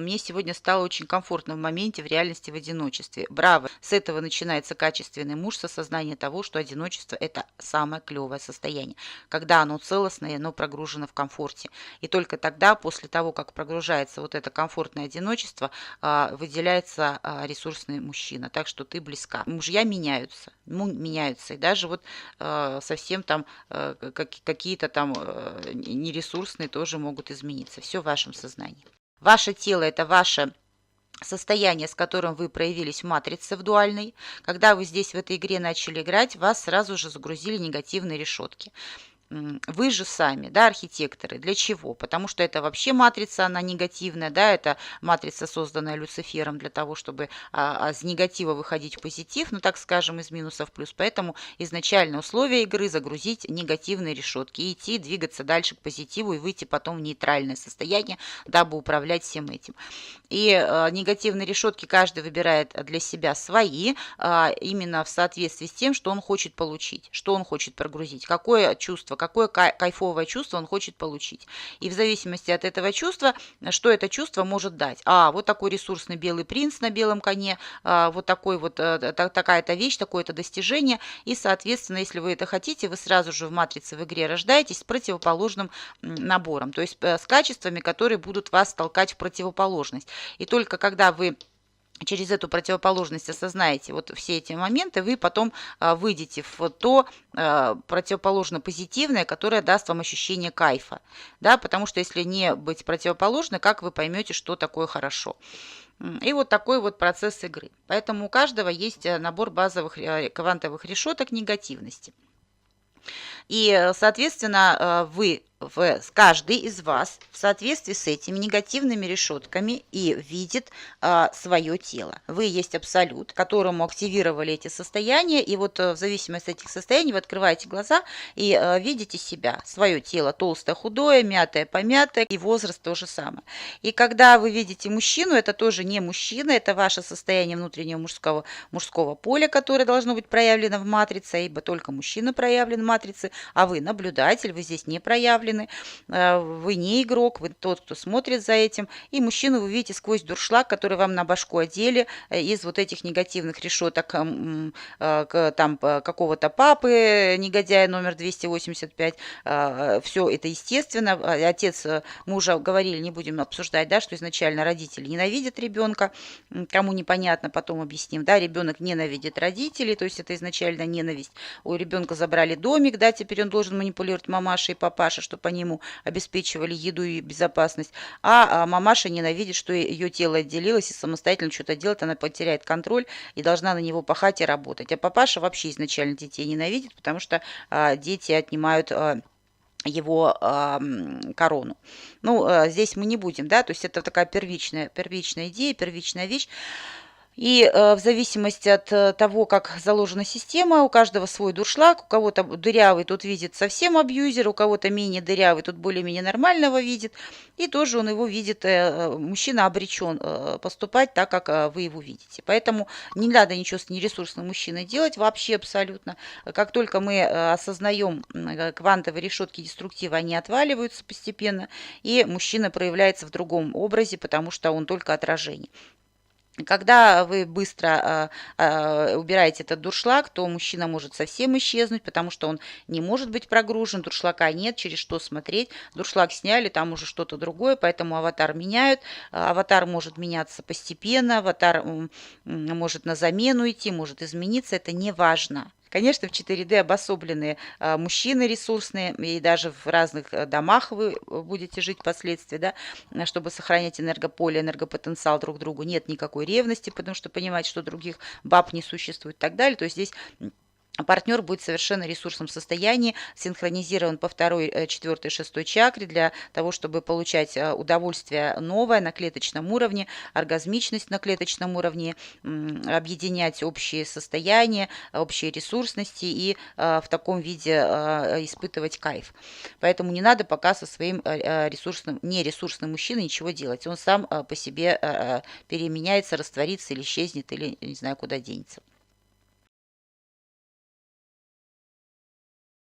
Мне сегодня стало очень комфортно в моменте, в реальности, в одиночестве. Браво! С этого начинается качественный муж, с осознания того, что одиночество – это самое клевое состояние, когда оно целостное, оно прогружено в комфорте. И только тогда, после того, как прогружается вот это комфортное одиночество, выделяется ресурсный мужчина. Так что ты близка. Мужья меняются, меняются. И даже вот совсем там какие-то там нересурсные тоже могут измениться. Все в вашем сознании. Ваше тело – это ваше состояние, с которым вы проявились в матрице в дуальной. Когда вы здесь в этой игре начали играть, вас сразу же загрузили негативные решетки. Вы же сами, да, архитекторы. Для чего? Потому что это вообще матрица, она негативная, да, это матрица, созданная Люцифером для того, чтобы с негатива выходить в позитив, ну, так скажем, из минуса в плюс. Поэтому изначально условие игры – загрузить негативные решетки и идти, двигаться дальше к позитиву и выйти потом в нейтральное состояние, дабы управлять всем этим. И негативные решетки каждый выбирает для себя свои, именно в соответствии с тем, что он хочет получить, что он хочет прогрузить, какое чувство, какое кайфовое чувство он хочет получить. И в зависимости от этого чувства, что это чувство может дать. Вот такой ресурсный белый принц на белом коне, вот такой вот такая-то вещь, такое-то достижение. И, соответственно, если вы это хотите, вы сразу же в матрице в игре рождаетесь с противоположным набором, то есть с качествами, которые будут вас толкать в противоположность. И только когда вы через эту противоположность осознаете вот все эти моменты, вы потом выйдете в то противоположно позитивное, которое даст вам ощущение кайфа. Да? Потому что если не быть противоположно, как вы поймете, что такое хорошо? И вот такой вот процесс игры. Поэтому у каждого есть набор базовых квантовых решеток негативности. И, соответственно, каждый из вас в соответствии с этими негативными решетками и видит свое тело. Вы есть абсолют, которому активировали эти состояния, и вот в зависимости от этих состояний вы открываете глаза и видите себя, свое тело толстое, худое, мятое, помятое, и возраст то же самое. И когда вы видите мужчину, это тоже не мужчина, это ваше состояние внутреннего мужского поля, которое должно быть проявлено в матрице, ибо только мужчина проявлен в матрице, а вы наблюдатель, вы здесь не проявлены. Вы не игрок, вы тот, кто смотрит за этим. И мужчину вы видите сквозь дуршлаг, который вам на башку одели из вот этих негативных решеток там какого-то папы, негодяя номер 285. Все это естественно. Отец мужа, говорили, не будем обсуждать, да, что изначально родители ненавидят ребенка. Кому непонятно, потом объясним. Да, ребенок ненавидит родителей, то есть это изначально ненависть. У ребенка забрали домик, да, теперь он должен манипулировать мамашей и папашей, чтобы они ему обеспечивали еду и безопасность. А мамаша ненавидит, что ее тело отделилось и самостоятельно что-то делает, она потеряет контроль и должна на него пахать и работать. А папаша вообще изначально детей ненавидит, потому что дети отнимают его корону. Здесь мы не будем, да, то есть это такая первичная идея, первичная вещь. И в зависимости от того, как заложена система, у каждого свой дуршлаг, у кого-то дырявый, тот видит совсем абьюзер, у кого-то менее дырявый, тот более-менее нормального видит. И тоже он его видит, мужчина обречен поступать так, как вы его видите. Поэтому не надо ничего с нересурсным мужчиной делать вообще абсолютно. Как только мы осознаем квантовые решетки деструктива, они отваливаются постепенно, и мужчина проявляется в другом образе, потому что он только отражение. Когда вы быстро убираете этот дуршлаг, то мужчина может совсем исчезнуть, потому что он не может быть прогружен, дуршлага нет, через что смотреть. Дуршлаг сняли, там уже что-то другое, поэтому аватар меняют. Аватар может меняться постепенно, аватар может на замену идти, может измениться, это не важно. Конечно, в 4D обособленные мужчины ресурсные, и даже в разных домах вы будете жить впоследствии, да, чтобы сохранять энергополе, энергопотенциал друг другу. Нет никакой ревности, потому что понимать, что других баб не существует и так далее. То есть здесь партнер будет в совершенно ресурсном состоянии, синхронизирован по 2, 4, 6 чакре для того, чтобы получать удовольствие новое на клеточном уровне, оргазмичность на клеточном уровне, объединять общие состояния, общие ресурсности и в таком виде испытывать кайф. Поэтому не надо пока со своим нересурсным мужчиной ничего делать. Он сам по себе переменяется, растворится или исчезнет, или не знаю, куда денется.